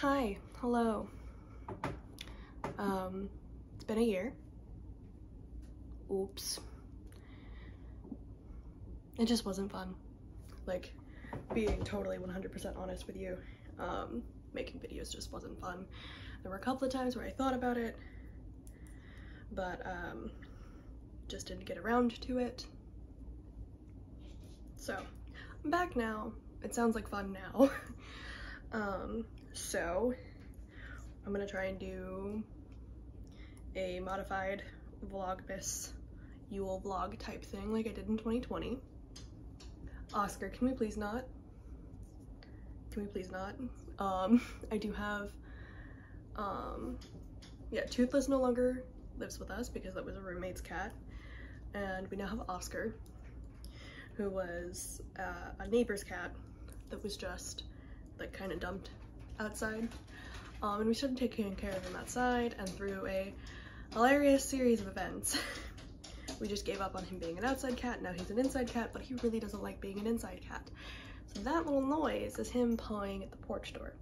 Hi, hello. It's been a year. Oops. It just wasn't fun. Like, being totally 100% honest with you, making videos just wasn't fun. There were a couple of times where I thought about it, but just didn't get around to it. So, I'm back now. It sounds like fun now. So I'm gonna try and do a modified Vlogmas Yule vlog type thing like I did in 2020. Oscar, can we please not? Can we please not? I do have, yeah, Toothless no longer lives with us because that was a roommate's cat, and we now have Oscar, who was a neighbor's cat that was just like kind of dumped outside, and we started taking care of him outside, and through a hilarious series of events we just gave up on him being an outside cat. Now he's an inside cat, but he really doesn't like being an inside cat. So that little noise is him pawing at the porch door.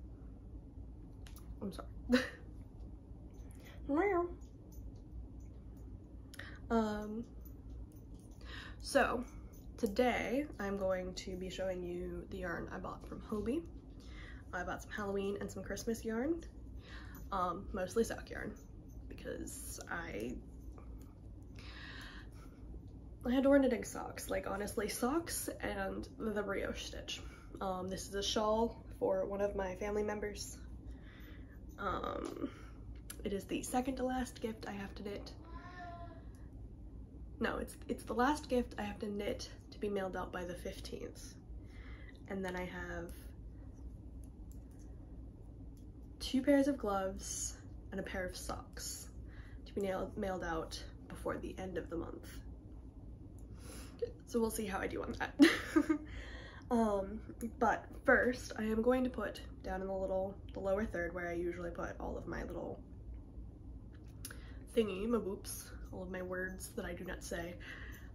I'm sorry. So today I'm going to be showing you the yarn I bought from Hobbii. I bought some Halloween and some Christmas yarn, mostly sock yarn, because I had to knitting socks, like honestly socks and the brioche stitch. This is a shawl for one of my family members. It is the second to last gift I have to knit. No, it's the last gift I have to knit to be mailed out by the 15th. And then I have 2 pairs of gloves and a pair of socks to be mailed out before the end of the month. So we'll see how I do on that. But first I am going to put down in the lower third where I usually put all of my little my boops, all of my words that I do not say.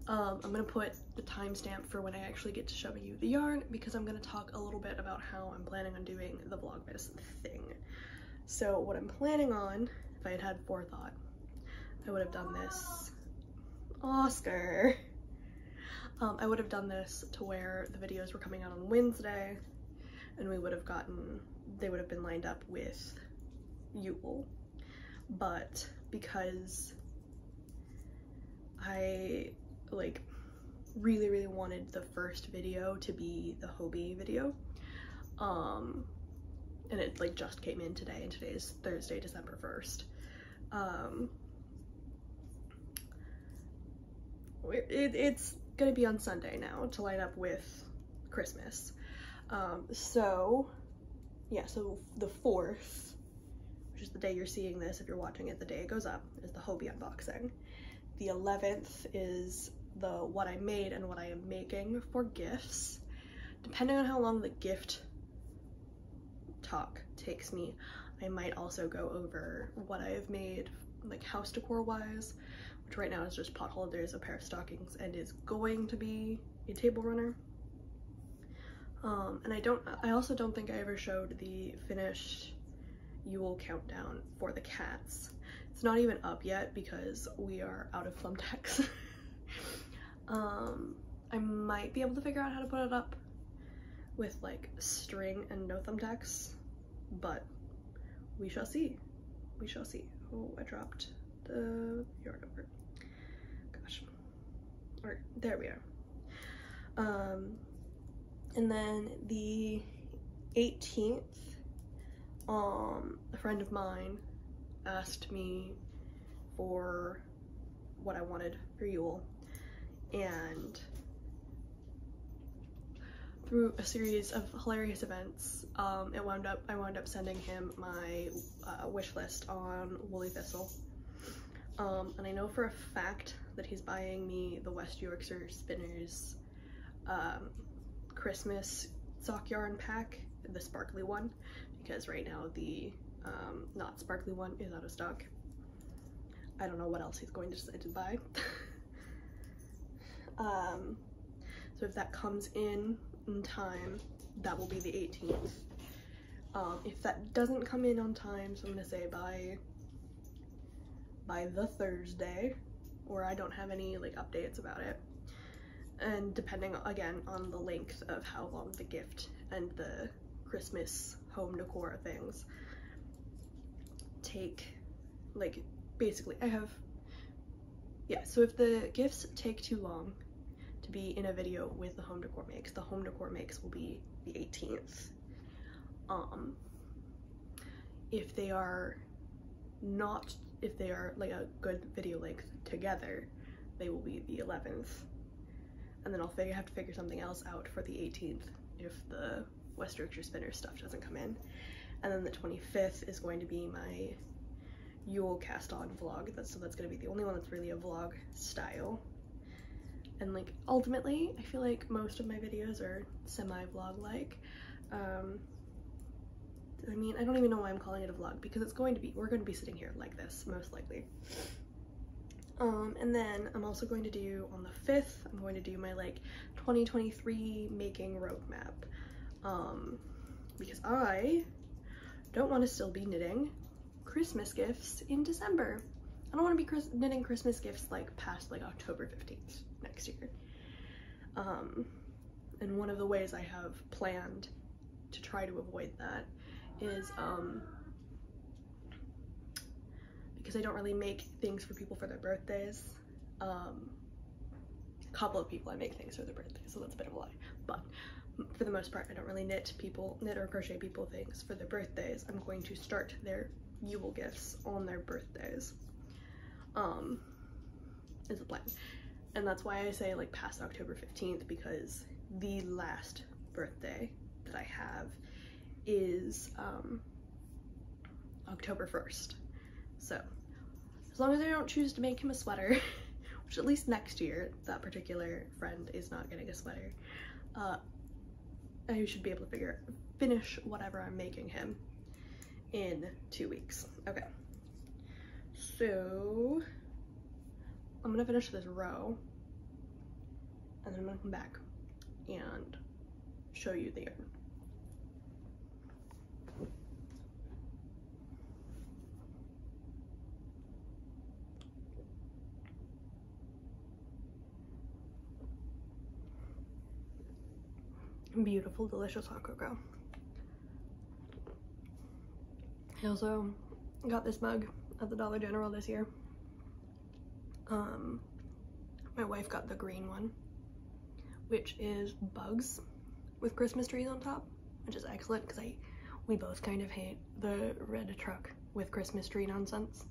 I'm gonna put the timestamp for when I actually get to show you the yarn, because I'm gonna talk a little bit about how I'm planning on doing the Vlogmas thing. So what I'm planning on, if I had had forethought, I would have done this. Oscar! I would have done this to where the videos were coming out on Wednesday, and we would have they would have been lined up with Yule. But because I like really wanted the first video to be the Hobbii video, and it like just came in today, and today is Thursday, December 1st. It's gonna be on Sunday now to line up with Christmas. So yeah, so the 4th, which is the day you're seeing this, if you're watching it the day it goes up, is the Hobbii unboxing. The 11th is the what I made and what I am making for gifts. Depending on how long the gift talk takes me, I might also go over what I have made like house decor wise, which right now is just pot holders, a pair of stockings, and is going to be a table runner. And I also don't think I ever showed the finished Yule countdown for the cats. It's not even up yet because we are out of thumbtacks. I might be able to figure out how to put it up with like string and no thumbtacks, but we shall see. We shall see. Oh, I dropped the yarn over. Gosh. Alright, there we are. And then the 18th, a friend of mine asked me for what I wanted for Yule, and through a series of hilarious events, I wound up sending him my wish list on Woolly Thistle, and I know for a fact that he's buying me the West Yorkshire Spinners Christmas sock yarn pack, the sparkly one, because right now the not sparkly one is out of stock. I don't know what else he's going to decide to buy. So if that comes in time, that will be the 18th. If that doesn't come in on time, so I'm gonna say by the Thursday, or I don't have any like updates about it, and depending again on the length of how long the gift and the Christmas home decor things take, like basically so if the gifts take too long to be in a video with the home decor makes will be the 18th. If they are like a good video length together, they will be the 11th, and then I'll have to figure something else out for the 18th if the West Yorkshire Spinner stuff doesn't come in. And then the 25th is going to be my Yule cast on vlog. So that's going to be the only one that's really a vlog style. And like ultimately I feel like most of my videos are semi-vlog like. I mean, I don't even know why I'm calling it a vlog, because we're going to be sitting here like this most likely. And then I'm also going to do on the 5th, I'm going to do my like 2023 making roadmap, because I don't want to still be knitting Christmas gifts in December. I don't want to be knitting Christmas gifts like past like October 15th next year. And one of the ways I have planned to try to avoid that is because I don't really make things for people for their birthdays. A couple of people I make things for their birthdays, so that's a bit of a lie, but for the most part I don't really knit or crochet people things for their birthdays. I'm going to start their Yule gifts on their birthdays, is the plan. And that's why I say like past October 15th, because the last birthday that I have is October 1st. So as long as I don't choose to make him a sweater, which at least next year that particular friend is not getting a sweater, I should be able to finish whatever I'm making him in 2 weeks. Okay, so I'm gonna finish this row and then I'm gonna come back and show you the yarn. Beautiful, delicious hot cocoa. I also got this mug at the Dollar General this year. My wife got the green one, which is bugs with Christmas trees on top, which is excellent because we both kind of hate the red truck with Christmas tree nonsense.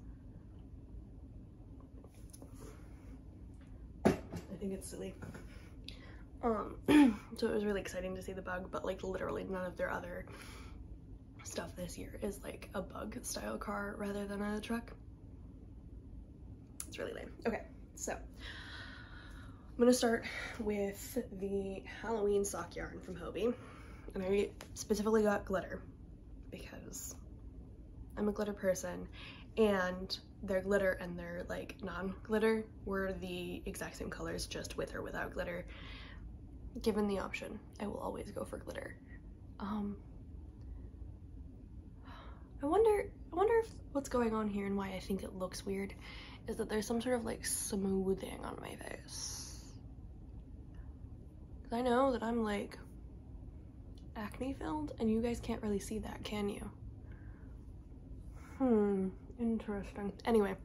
I think it's silly. So it was really exciting to see the bug, but like literally none of their other stuff this year is like a bug style car rather than a truck. It's really lame. Okay, so I'm gonna start with the Halloween sock yarn from Hobbii, and I specifically got glitter because I'm a glitter person, and their glitter and their like non-glitter were the exact same colors, just with or without glitter. Given the option, I will always go for glitter. I wonder if what's going on here and why I think it looks weird is that there's some sort of like smoothing on my face. 'Cause I know that I'm like acne filled and you guys can't really see that, can you? Interesting. Anyway.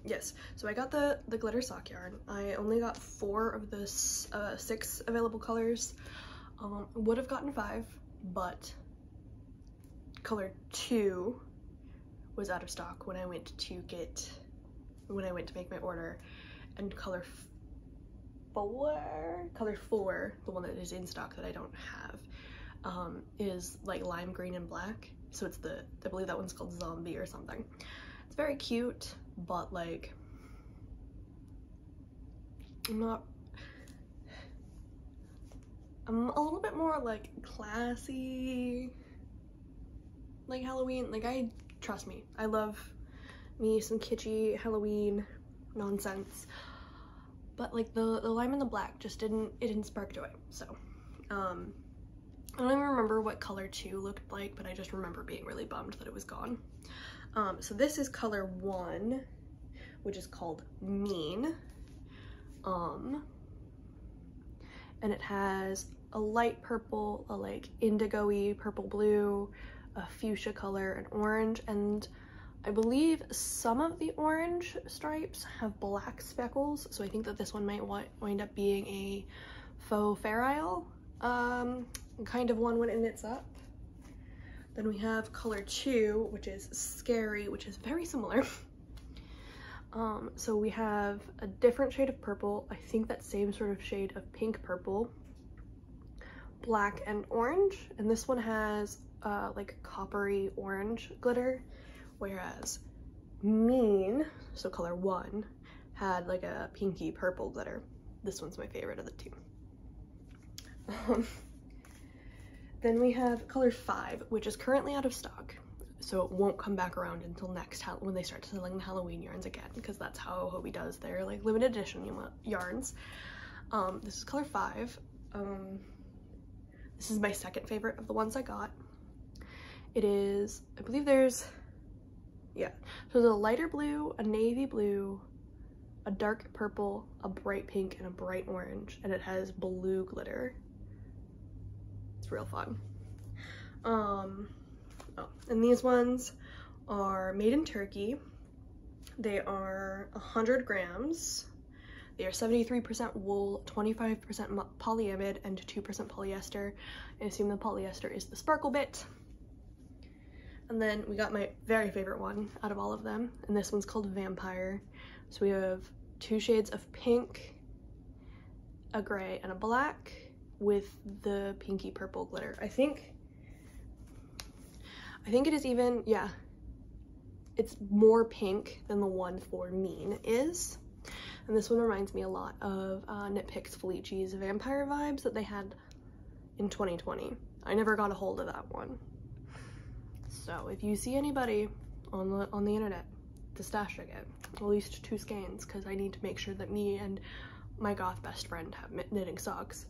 Yes, so I got the glitter sock yarn. I only got 4 of the 6 available colors. Would have gotten 5, but color 2 was out of stock when I went to make my order, and color 4, the one that is in stock that I don't have, is like lime green and black. So it's I believe that one's called Zombie or something. It's very cute, but like I'm a little bit more like classy, like Halloween. Like trust me, I love me some kitschy Halloween nonsense, but like the lime and the black just didn't spark joy. So I don't even remember what color 2 looked like, but I just remember being really bummed that it was gone. So this is color 1, which is called Mean. And it has a light purple, a like indigo-y purple blue, a fuchsia color, an orange, and I believe some of the orange stripes have black speckles, so I think that this one might wind up being a faux ferile kind of one when it knits up. Then we have color 2, which is Scary, which is very similar. So we have a different shade of purple, I think that same sort of shade of pink purple, black and orange, and this one has like coppery orange glitter, whereas Mean, so color 1, had like a pinky purple glitter. This one's my favorite of the two. Then we have color 5, which is currently out of stock, so it won't come back around until next when they start selling the Halloween yarns again, because that's how Hobbii does their like limited edition yarns. This is color 5. This is my second favorite of the ones I got. It is, I believe there's, yeah, so there's a lighter blue, a navy blue, a dark purple, a bright pink, and a bright orange, and it has blue glitter. It's real fun. Oh, and these ones are made in Turkey. They are 100 grams. They are 73% wool, 25% polyamide, and 2% polyester. I assume the polyester is the sparkle bit. And then we got my very favorite one out of all of them, and this one's called Vampire. So we have 2 shades of pink, a gray, and a black with the pinky purple glitter. I think it is even, yeah, it's more pink than the one for Mean is. And this one reminds me a lot of Knit Picks Felici's Vampire vibes that they had in 2020. I never got a hold of that one. So if you see anybody on the internet to stash it, at least 2 skeins, because I need to make sure that me and my goth best friend have knitting socks.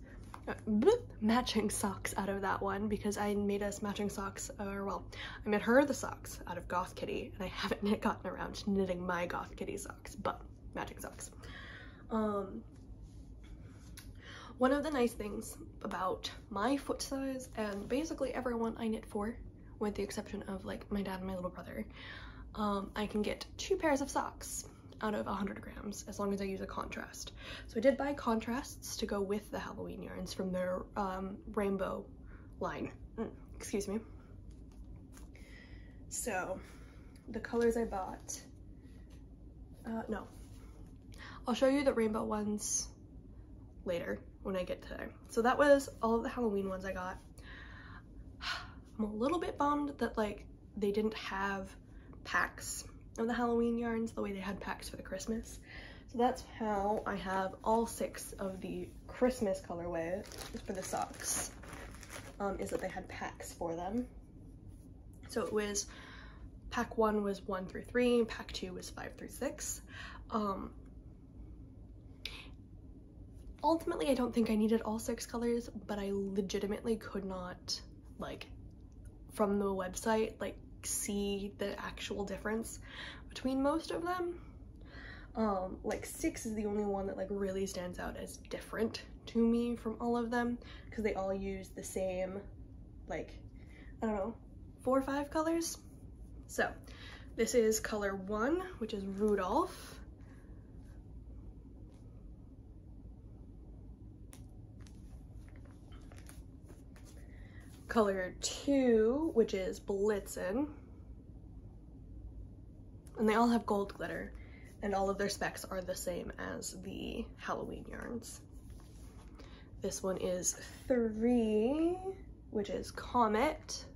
Matching socks out of that one, because I made us matching socks, or well, I made her the socks out of Goth Kitty, and I haven't gotten around to knitting my Goth Kitty socks, but matching socks. One of the nice things about my foot size, and basically everyone I knit for, with the exception of like my dad and my little brother, I can get 2 pairs of socks out of 100 grams as long as I use a contrast. So I did buy contrasts to go with the Halloween yarns from their rainbow line. Excuse me. So the colors I bought, no, I'll show you the rainbow ones later when I get to there. So that was all of the Halloween ones I got. I'm a little bit bummed that like they didn't have packs of the Halloween yarns the way they had packs for the Christmas. So that's how I have all 6 of the Christmas colorway for the socks, is that they had packs for them. So it was, pack 1 was 1 through 3, pack 2 was 5 through 6. Ultimately, I don't think I needed all 6 colors, but I legitimately could not, like, from the website, like, see the actual difference between most of them. Like 6 is the only one that like really stands out as different to me from all of them, because they all use the same, like, I don't know, 4 or 5 colors. So this is color 1, which is Rudolph. Color 2, which is Blitzen. And they all have gold glitter, and all of their specs are the same as the Halloween yarns. This one is 3, which is Comet.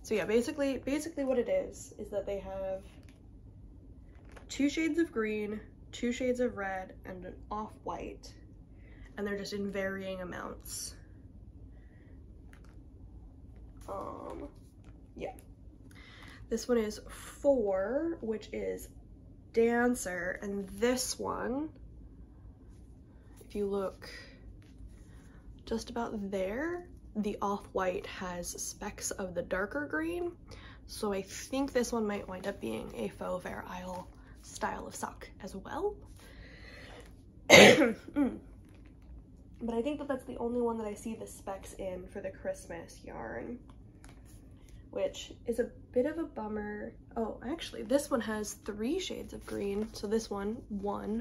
So yeah, basically what it is that they have 2 shades of green, 2 shades of red, and an off-white, and they're just in varying amounts. Yeah. This one is 4, which is Dancer, and this one, if you look just about there. The off-white has specks of the darker green, so I think this one might wind up being a faux Fair Isle style of sock as well. But I think that that's the only one that I see the specs in for the Christmas yarn, which is a bit of a bummer. Oh, actually, this one has 3 shades of green. So this one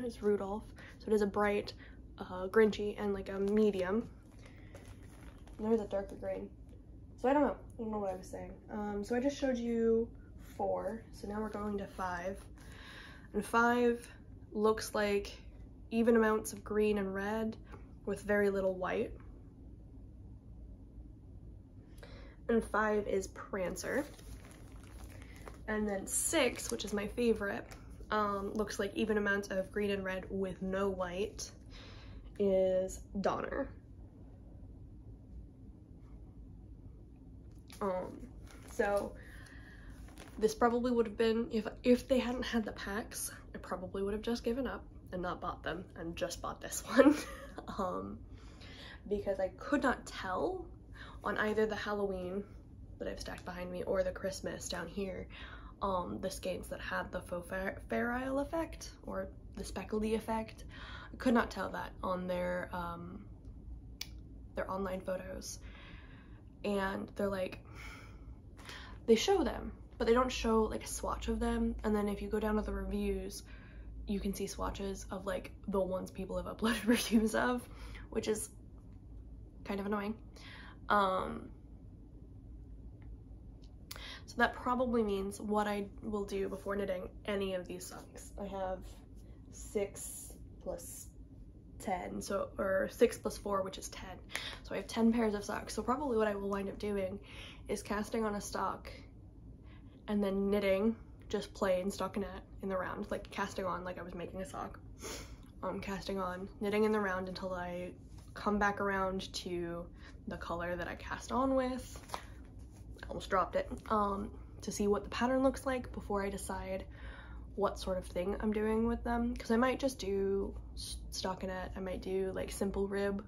is Rudolph. So it is a bright, Grinchy, and like a medium. And there's a darker green. So I don't know what I was saying. So I just showed you 4. So now we're going to 5. And 5 looks like even amounts of green and red with very little white. And 5 is Prancer. And then 6, which is my favorite, looks like even amounts of green and red with no white, is Donner. So this probably would have been, if they hadn't had the packs, I probably would have just given up and not bought them and just bought this one. Because I could not tell on either the Halloween that I've stacked behind me or the Christmas down here, the skeins that had the faux Fair Isle effect or the speckledy effect. I could not tell that on their online photos. And they're like, they show them, but they don't show like a swatch of them. And then if you go down to the reviews, you can see swatches of like the ones people have uploaded reviews of, which is kind of annoying. So that probably means what I will do before knitting any of these socks. I have 6 plus 10, or 6 plus 4, which is 10. So I have 10 pairs of socks. So probably what I will wind up doing is casting on a stock and then knitting just plain stockinette in the round, like casting on like I was making a sock. Casting on, knitting in the round until I come back around to the color that I cast on with. I almost dropped it. To see what the pattern looks like before I decide what sort of thing I'm doing with them, because I might just do stockinette, I might do like simple rib,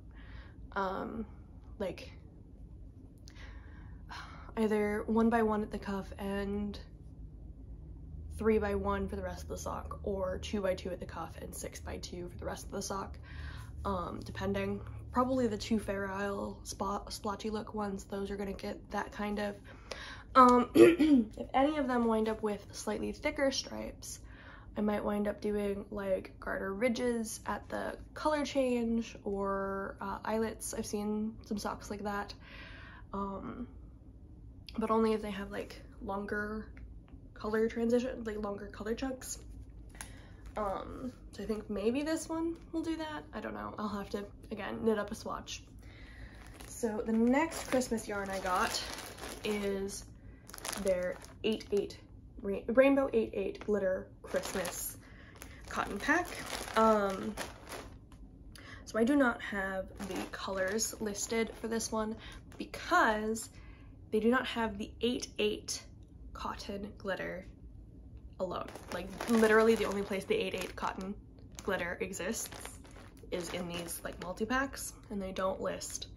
like either 1 by 1 at the cuff and 3 by 1 for the rest of the sock, or 2 by 2 at the cuff and 6 by 2 for the rest of the sock, depending. Probably the 2 Fair Isle splotchy look ones, those are gonna get that kind of. If any of them wind up with slightly thicker stripes, I might wind up doing like garter ridges at the color change, or eyelets. I've seen some socks like that, but only if they have like longer color transition, like longer color chunks. So I think maybe this one will do that. I don't know. I'll have to, again, knit up a swatch. So the next Christmas yarn I got is their 8/8 Rainbow 8/8 Glitter Christmas cotton pack. So I do not have the colors listed for this one because they do not have the 8/8 cotton glitter alone. Like literally the only place the 8/8 cotton glitter exists is in these like multi-packs, and they don't list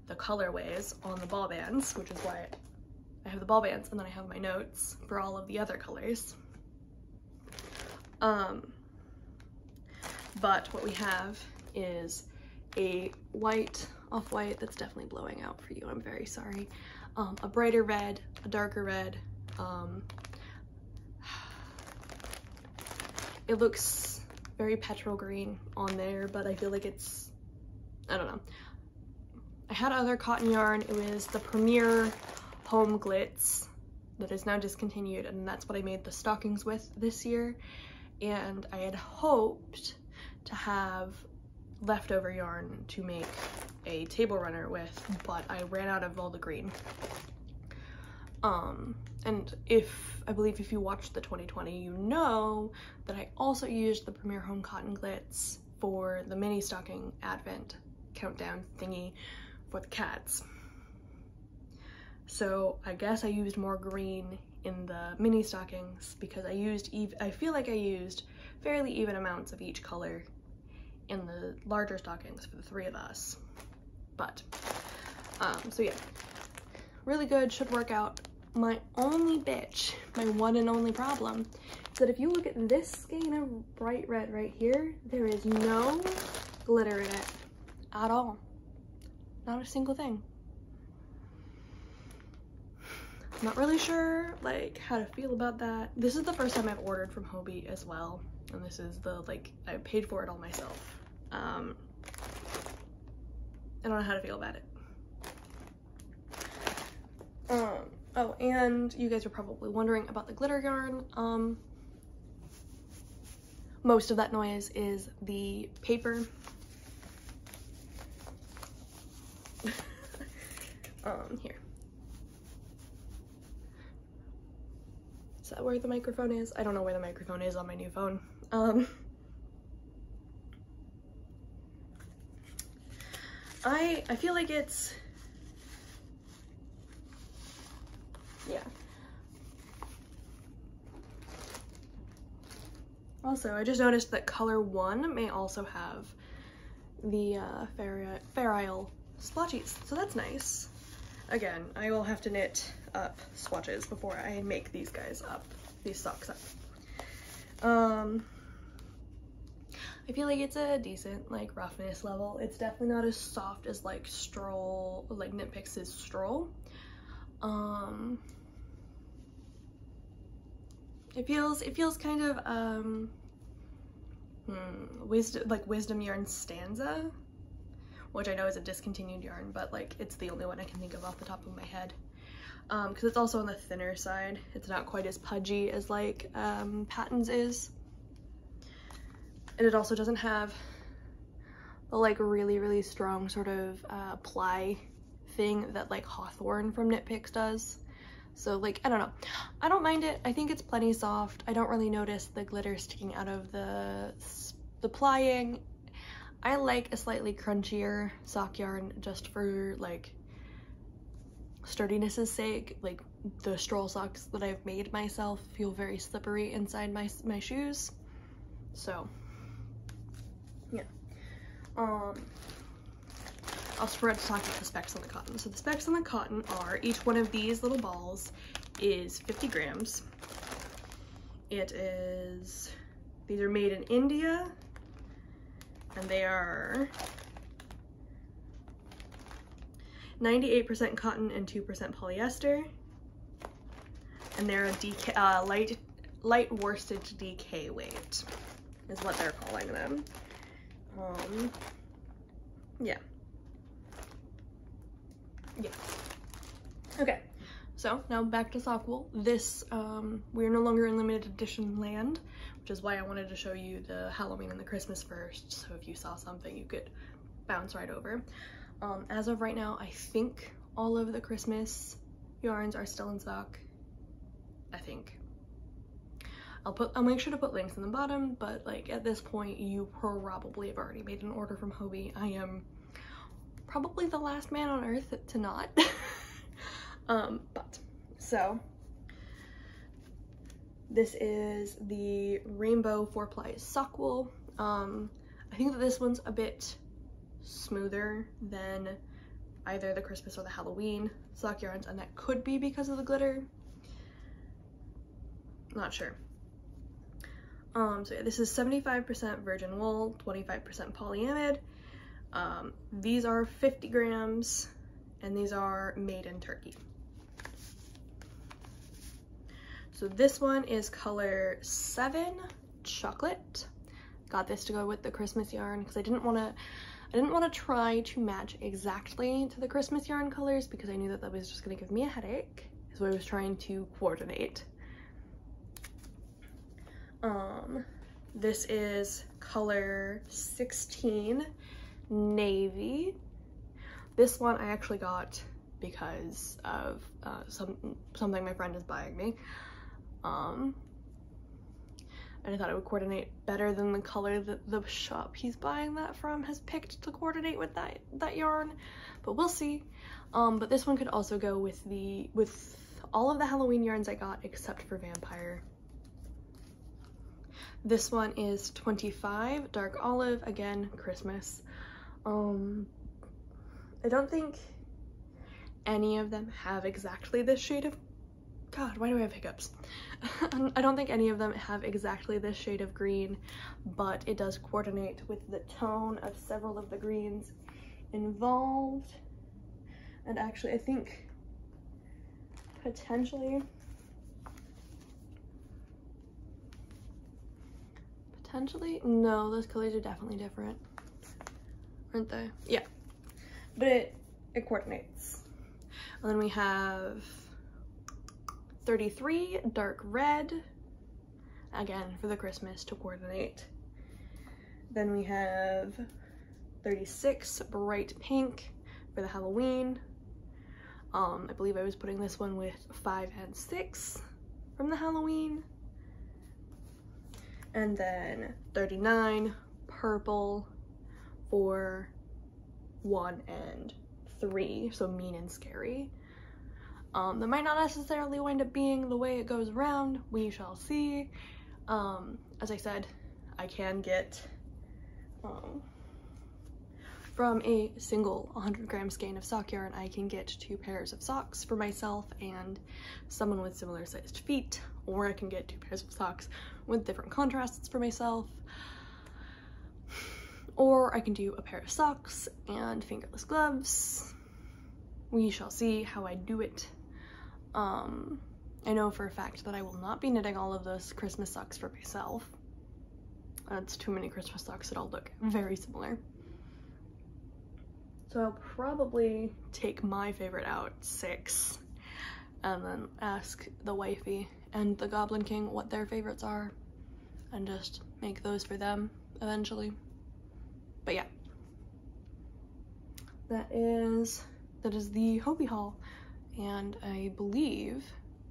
the colorways on the ball bands, which is why I have the ball bands and then I have my notes for all of the other colors. But what we have is a white, off-white, that's definitely blowing out for you, I'm very sorry. A brighter red, a darker red. It looks very petrol green on there, but I feel like it's, I don't know. I had other cotton yarn. It was the Premier Home Glitz that is now discontinued, and that's what I made the stockings with this year. And I had hoped to have leftover yarn to make a table runner with, but I ran out of all the green. And I believe if you watched the 2020, you know that I also used the Premier Home Cotton Glitz for the mini stocking advent countdown thingy for the cats. So I guess I used more green in the mini stockings because I feel like I used fairly even amounts of each color in the larger stockings for the 3 of us. But, so yeah, really good, should work out. My only bitch, my one and only problem, is that if you look at this skein of bright red right here, there is no glitter in it at all. Not a single thing. I'm not really sure like how to feel about that. This is the first time I've ordered from Hobbii as well, and this is the like I paid for it all myself. I don't know how to feel about it. Oh, and you guys are probably wondering about the glitter yarn. Most of that noise is the paper. Here. Is that where the microphone is? I don't know where the microphone is on my new phone. I feel like it's, yeah. Also, I just noticed that color 1 may also have the ferrule splotchies, so that's nice. Again, I will have to knit up swatches before I make these guys up, these socks up. I feel like it's a decent like roughness level. It's definitely not as soft as like Stroll, like Knit Picks' Stroll. It feels kind of Wisdom Yarn Stanza, which I know is a discontinued yarn, but like it's the only one I can think of off the top of my head. Because it's also on the thinner side. It's not quite as pudgy as like Patton's is. And it also doesn't have the like really strong sort of ply thing that like Hawthorne from Knit Picks does. So like, I don't know. I don't mind it. I think it's plenty soft. I don't really notice the glitter sticking out of the plying. I like a slightly crunchier sock yarn just for like sturdiness' sake. Like the Stroll socks that I've made myself feel very slippery inside my shoes. So yeah. I'll forgot to talk about the specs on the cotton. So the specs on the cotton are each one of these little balls is 50 grams. These are made in India, and they are 98% cotton and 2% polyester. And they're a light worsted DK weight is what they're calling them. Yeah. Okay, so now back to sock wool. This, we're no longer in limited edition land, which is why I wanted to show you the Halloween and the Christmas first, so if you saw something you could bounce right over. As of right now, I think all of the Christmas yarns are still in stock. I think. I'll make sure to put links in the bottom, but like at this point you probably have already made an order from Hobbii. I am probably the last man on earth to not. But so this is the Rainbow 4-ply sock wool. I think that this one's a bit smoother than either the Christmas or the Halloween sock yarns, and that could be because of the glitter. Not sure. So yeah, this is 75% virgin wool, 25% polyamide. These are 50 grams, and these are made in Turkey. So this one is color 7 chocolate. Got this to go with the Christmas yarn because I didn't want to try to match exactly to the Christmas yarn colors because I knew that was just going to give me a headache. So I was trying to coordinate. This is color 16 navy. This one I actually got because of something my friend is buying me. And I thought it would coordinate better than the color that the shop he's buying that from has picked to coordinate with that yarn, but we'll see. But this one could also go with all of the Halloween yarns I got except for vampire. This one is 25 dark olive, again Christmas. I don't think any of them have exactly this shade of, God, why do I have hiccups? I don't think any of them have exactly this shade of green, but it does coordinate with the tone of several of the greens involved. And actually, I think potentially, no, those colors are definitely different, aren't they? Yeah, but it coordinates. And then we have 33 dark red, again for the Christmas to coordinate. Then we have 36 bright pink for the Halloween. I believe I was putting this one with 5 and 6 from the Halloween. And then 39 purple for 1 and 3, so mean and scary. That might not necessarily wind up being the way it goes around. We shall see. As I said, I can get from a single 100-gram skein of sock yarn, I can get 2 pairs of socks for myself and someone with similar sized feet, or I can get 2 pairs of socks with different contrasts for myself, or I can do a pair of socks and fingerless gloves. We shall see how I do it. I know for a fact that I will not be knitting all of those Christmas socks for myself. That's too many Christmas socks that all look very similar. So I'll probably take my favorite out, 6, and then ask the wifey and the Goblin King what their favorites are, and just make those for them eventually. But yeah, that is the Hobbii haul, and I believe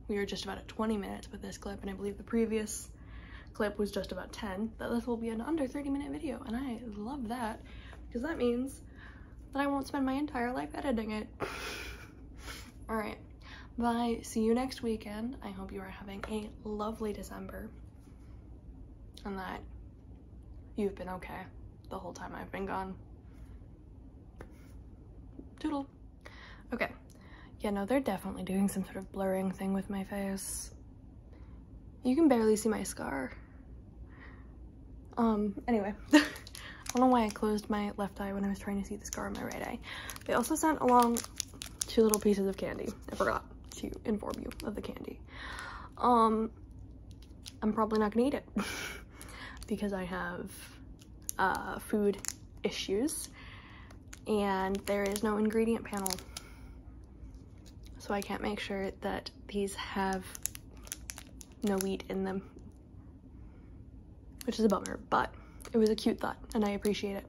we are just about at 20 minutes with this clip, and I believe the previous clip was just about 10. That this will be an under 30-minute video, and I love that because that means that I won't spend my entire life editing it. All right, bye. See you next weekend. I hope you are having a lovely December and that you've been okay the whole time I've been gone. Toodle. Okay. Yeah, no, they're definitely doing some sort of blurring thing with my face. You can barely see my scar. Anyway. I don't know why I closed my left eye when I was trying to see the scar on my right eye. They also sent along 2 little pieces of candy. I forgot to inform you of the candy. I'm probably not gonna eat it because I have food issues and there is no ingredient panel. So I can't make sure that these have no wheat in them, which is a bummer, but it was a cute thought and I appreciate it.